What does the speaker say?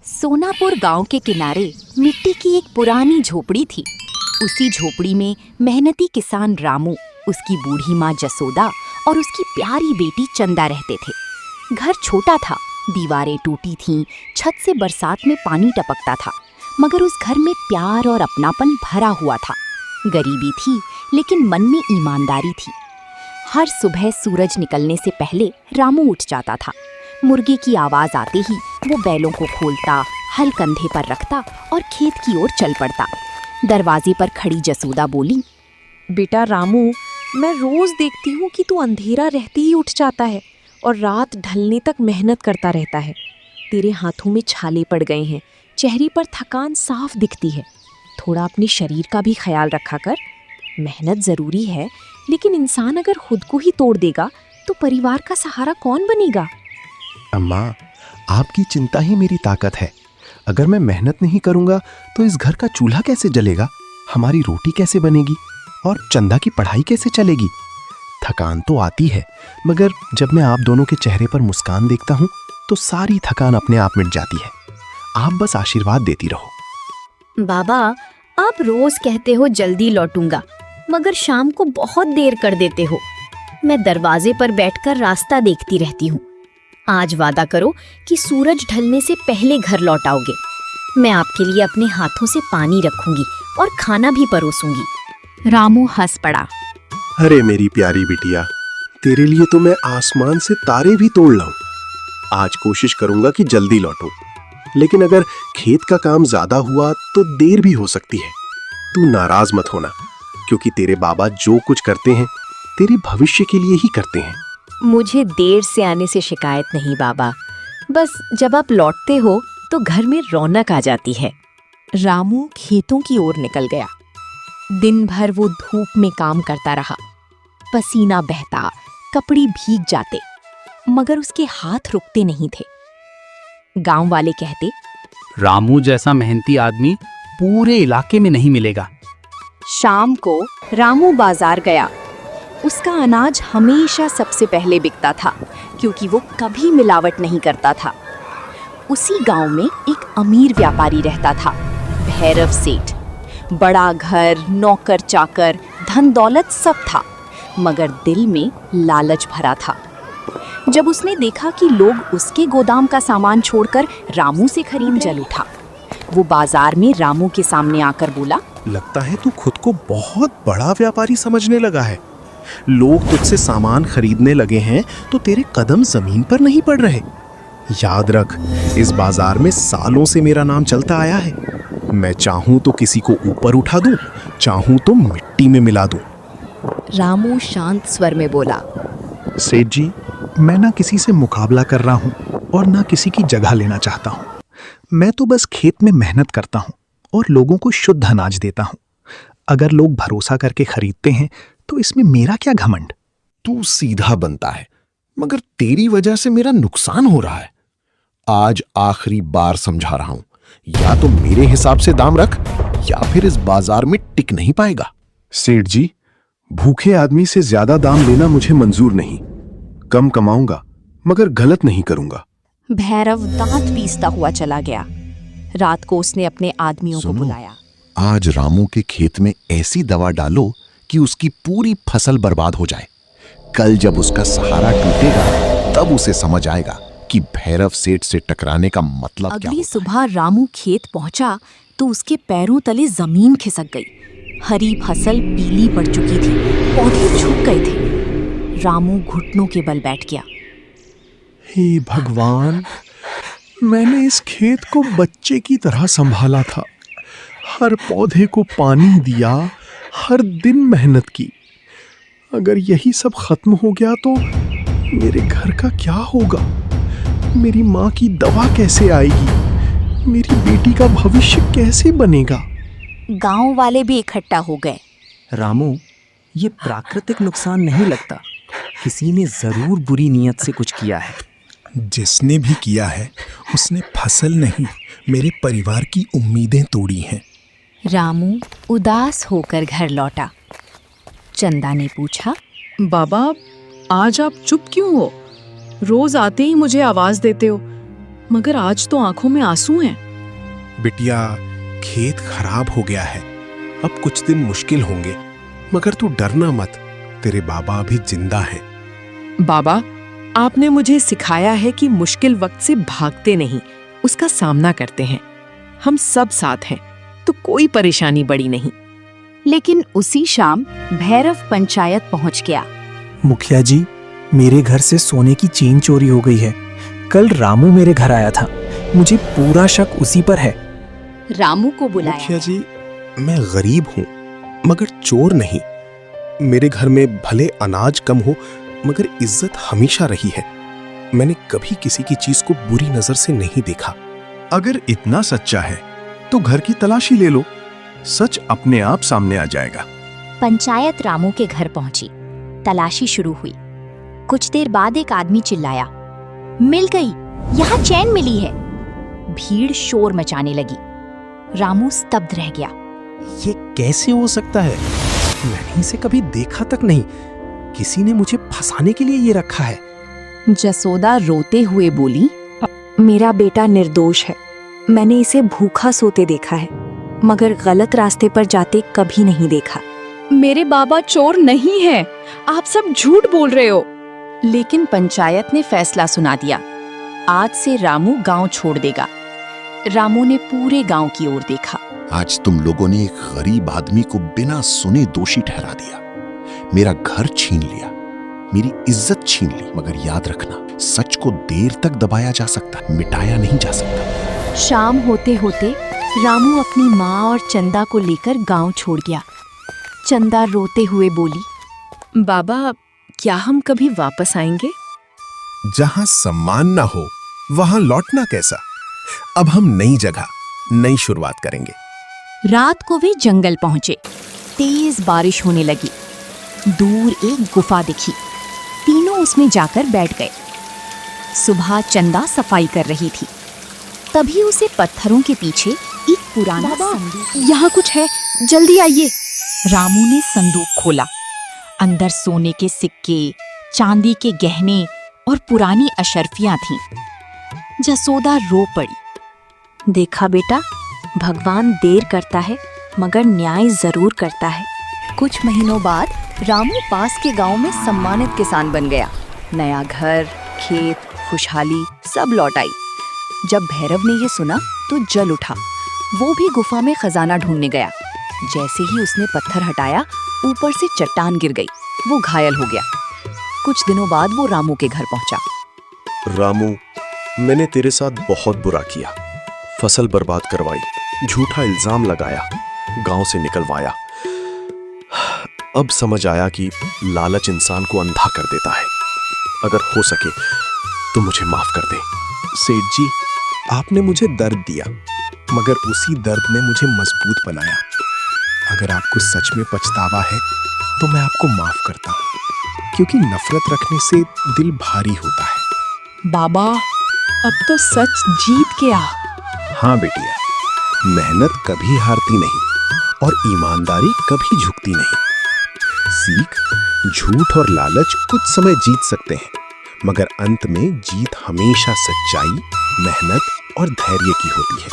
सोनापुर गांव के किनारे मिट्टी की एक पुरानी झोपड़ी थी। उसी झोपड़ी में मेहनती किसान रामू, उसकी बूढ़ी माँ जसोदा और उसकी प्यारी बेटी चंदा रहते थे। घर छोटा था, दीवारें टूटी थीं, छत से बरसात में पानी टपकता था, मगर उस घर में प्यार और अपनापन भरा हुआ था। गरीबी थी, लेकिन मन में ईमानदारी थी। हर सुबह सूरज निकलने से पहले रामू उठ जाता था। मुर्गे की आवाज आते ही वो बैलों को खोलता, हल कंधे पर रखता और खेत की ओर चल पड़ता। दरवाजे पर खड़ी जसोदा बोली, बेटा रामू, मैं रोज देखती हूँ कि तू अंधेरा रहते ही उठ जाता है और रात ढलने तक मेहनत करता रहता है। तेरे हाथों में छाले पड़ गए हैं, चेहरे पर थकान साफ दिखती है। थोड़ा अपने शरीर का भी ख्याल रखा कर। मेहनत ज़रूरी है, लेकिन इंसान अगर खुद को ही तोड़ देगा तो परिवार का सहारा कौन बनेगा? अम्मा, आपकी चिंता ही मेरी ताकत है। अगर मैं मेहनत नहीं करूंगा तो इस घर का चूल्हा कैसे जलेगा, हमारी रोटी कैसे बनेगी और चंदा की पढ़ाई कैसे चलेगी। थकान तो आती है, मगर जब मैं आप दोनों के चेहरे पर मुस्कान देखता हूँ तो सारी थकान अपने आप मिट जाती है। आप बस आशीर्वाद देती रहो। बाबा, आप रोज कहते हो जल्दी लौटूंगा, मगर शाम को बहुत देर कर देते हो। मैं दरवाजे पर बैठकर रास्ता देखती रहती हूँ। आज वादा करो कि सूरज ढलने से पहले घर लौट आओगे। मैं आपके लिए अपने हाथों से पानी रखूंगी और खाना भी परोसूंगी। रामू हंस पड़ा। अरे मेरी प्यारी बिटिया, तेरे लिए तो मैं आसमान से तारे भी तोड़ लाऊं। आज कोशिश करूंगा कि जल्दी लौटूं, लेकिन अगर खेत का काम ज्यादा हुआ तो देर भी हो सकती है। तू नाराज मत होना, क्योंकि तेरे बाबा जो कुछ करते हैं तेरे भविष्य के लिए ही करते हैं। मुझे देर से आने से शिकायत नहीं बाबा, बस जब आप लौटते हो तो घर में रौनक आ जाती है। रामू खेतों की ओर निकल गया। दिन भर वो धूप में काम करता रहा। पसीना बहता, कपड़े भीग जाते, मगर उसके हाथ रुकते नहीं थे। गांव वाले कहते, रामू जैसा मेहनती आदमी पूरे इलाके में नहीं मिलेगा। शाम को रामू बाजार गया। उसका अनाज हमेशा सबसे पहले बिकता था, क्योंकि वो कभी मिलावट नहीं करता था। उसी गांव में एक अमीर व्यापारी रहता था, भैरव सेठ। बड़ा घर, नौकर चाकर, धन दौलत सब था, मगर दिल में लालच भरा था। जब उसने देखा कि लोग उसके गोदाम का सामान छोड़कर रामू से खरीद चल उठा। वो बाजार में रामू के सामने आकर बोला, लगता है तू खुद को बहुत बड़ा व्यापारी समझने लगा है। लोग तुझसे सामान खरीदने लगे हैं तो तेरे कदम जमीन पर नहीं पड़ रहे। याद रख, इस बाजार में सालों से मेरा नाम चलता आया है। मैं चाहूं तो किसी को ऊपर उठा दूं, चाहूं तो मिट्टी में मिला दूं। रामू शांत स्वर में बोला, सेठ जी, मैं ना किसी से मुकाबला कर रहा हूं और ना किसी की जगह लेना चाहता हूं। मैं तो बस खेत में मेहनत करता हूं और लोगों को शुद्ध अनाज देता हूं। अगर लोग भरोसा करके खरीदते हैं तो इसमें मेरा क्या घमंड। तू सीधा बनता है, मगर तेरी वजह से मेरा नुकसान हो रहा है। आज आखिरी बार समझा रहा हूं, या तो मेरे हिसाब से दाम रख या फिर इस बाजार में टिक नहीं पाएगा। सेठ जी, भूखे आदमी से ज्यादा दाम लेना मुझे मंजूर नहीं। कम कमाऊंगा, मगर गलत नहीं करूंगा। भैरव दांत पीसता हुआ चला गया। रात को उसने अपने आदमियों को बुलाया। आज रामू के खेत में ऐसी दवा डालो कि उसकी पूरी फसल बर्बाद हो जाए। कल जब उसका सहारा टूटेगा तब उसे समझ आएगा कि भैरव सेठ से टकराने का मतलब क्या होता है। अगली सुबह रामू खेत पहुंचा तो उसके पैरों तले जमीन खिसक गई। हरी फसल पीली पड़ चुकी थी, पौधे झुक गए थे। रामू घुटनों के बल बैठ गया। हे भगवान, मैंने इस खेत को बच्चे की तरह संभाला था। हर पौधे को पानी दिया, हर दिन मेहनत की। अगर यही सब खत्म हो गया तो मेरे घर का क्या होगा? मेरी माँ की दवा कैसे आएगी? मेरी बेटी का भविष्य कैसे बनेगा? गांव वाले भी इकट्ठा हो गए। रामू, ये प्राकृतिक नुकसान नहीं लगता। किसी ने जरूर बुरी नियत से कुछ किया है। जिसने भी किया है उसने फसल नहीं, मेरे परिवार की उम्मीदें तोड़ी हैं। रामू उदास होकर घर लौटा। चंदा ने पूछा, बाबा, आज आप चुप क्यों हो? रोज आते ही मुझे आवाज देते हो। मगर आज तो आंखों में आंसू हैं। बिटिया, खेत खराब हो गया है, अब कुछ दिन मुश्किल होंगे, मगर तू डरना मत, तेरे बाबा अभी जिंदा हैं। बाबा, आपने मुझे सिखाया है कि मुश्किल वक्त से भागते नहीं, उसका सामना करते हैं। हम सब साथ हैं, तो कोई परेशानी बड़ी नहीं। लेकिन उसी शाम भैरव पंचायत पहुंच गया। मुखिया जी, मेरे घर से सोने की चेन चोरी हो गई है। कल रामू मेरे घर आया था, मुझे पूरा शक उसी पर है। रामू को बुलाया। मुखिया जी, मैं गरीब हूँ मगर चोर नहीं। मेरे घर में भले अनाज कम हो मगर इज्जत हमेशा रही है। मैंने कभी किसी की चीज को बुरी नजर से नहीं देखा। अगर इतना सच्चा है तो घर की तलाशी ले लो, सच अपने आप सामने आ जाएगा। पंचायत रामू के घर पहुंची। तलाशी शुरू हुई। कुछ देर बाद एक आदमी चिल्लाया, मिल गई, यहाँ चैन मिली है। भीड़ शोर मचाने लगी। रामू स्तब्ध रह गया। ये कैसे हो सकता है? मैंने इसे कभी देखा तक नहीं। किसी ने मुझे फंसाने के लिए ये रखा है। जसोदा रोते हुए बोली, मेरा बेटा निर्दोष है। मैंने इसे भूखा सोते देखा है, मगर गलत रास्ते पर जाते कभी नहीं देखा। मेरे बाबा चोर नहीं है, आप सब झूठ बोल रहे हो। लेकिन पंचायत ने फैसला सुना दिया, आज से रामू गांव छोड़ देगा। रामू ने पूरे गांव की ओर देखा। आज तुम लोगों ने एक गरीब आदमी को बिना सुने दोषी ठहरा दिया, मेरा घर छीन लिया, मेरी इज्जत छीन ली। मगर याद रखना, सच को देर तक दबाया जा सकता, मिटाया नहीं जा सकता। शाम होते होते रामू अपनी माँ और चंदा को लेकर गांव छोड़ गया। चंदा रोते हुए बोली, बाबा, क्या हम कभी वापस आएंगे? जहां सम्मान ना हो वहां लौटना कैसा? अब हम नई जगह, नई शुरुआत करेंगे। रात को वे जंगल पहुंचे। तेज बारिश होने लगी। दूर एक गुफा दिखी। तीनों उसमें जाकर बैठ गए। सुबह चंदा सफाई कर रही थी, तभी उसे पत्थरों के पीछे एक पुराना संदूक। यहाँ कुछ है, जल्दी आइए। रामू ने संदूक खोला। अंदर सोने के सिक्के, चांदी के गहने और पुरानी अशर्फियां थीं। जसोदा रो पड़ी। देखा बेटा, भगवान देर करता है मगर न्याय जरूर करता है। कुछ महीनों बाद रामू पास के गांव में सम्मानित किसान बन गया। नया घर, खेत, खुशहाली सब लौट आई। जब भैरव ने ये सुना तो जल उठा। वो भी गुफा में खजाना ढूंढने गया। जैसे ही उसने पत्थर हटाया, ऊपर से चट्टान गिर गई। वो घायल हो गया। कुछ दिनों बाद वो रामू के घर पहुंचा। रामू, मैंने तेरे साथ बहुत बुरा किया। फसल बर्बाद करवाई, झूठा इल्जाम लगाया, गांव से निकलवाया। अब समझ आया कि लालच इंसान को अंधा कर देता है। अगर हो सके तो मुझे माफ कर दे। सेठ जी, आपने मुझे दर्द दिया, मगर उसी दर्द ने मुझे मजबूत बनाया। अगर आपको सच में पछतावा है तो मैं आपको माफ करता हूँ, क्योंकि नफरत रखने से दिल भारी होता है। बाबा, अब तो सच जीत गया। हाँ बेटिया, मेहनत कभी हारती नहीं और ईमानदारी कभी झुकती नहीं। सीख, झूठ और लालच कुछ समय जीत सकते हैं, मगर अंत में जीत हमेशा सच्चाई, मेहनत और धैर्य की होती है।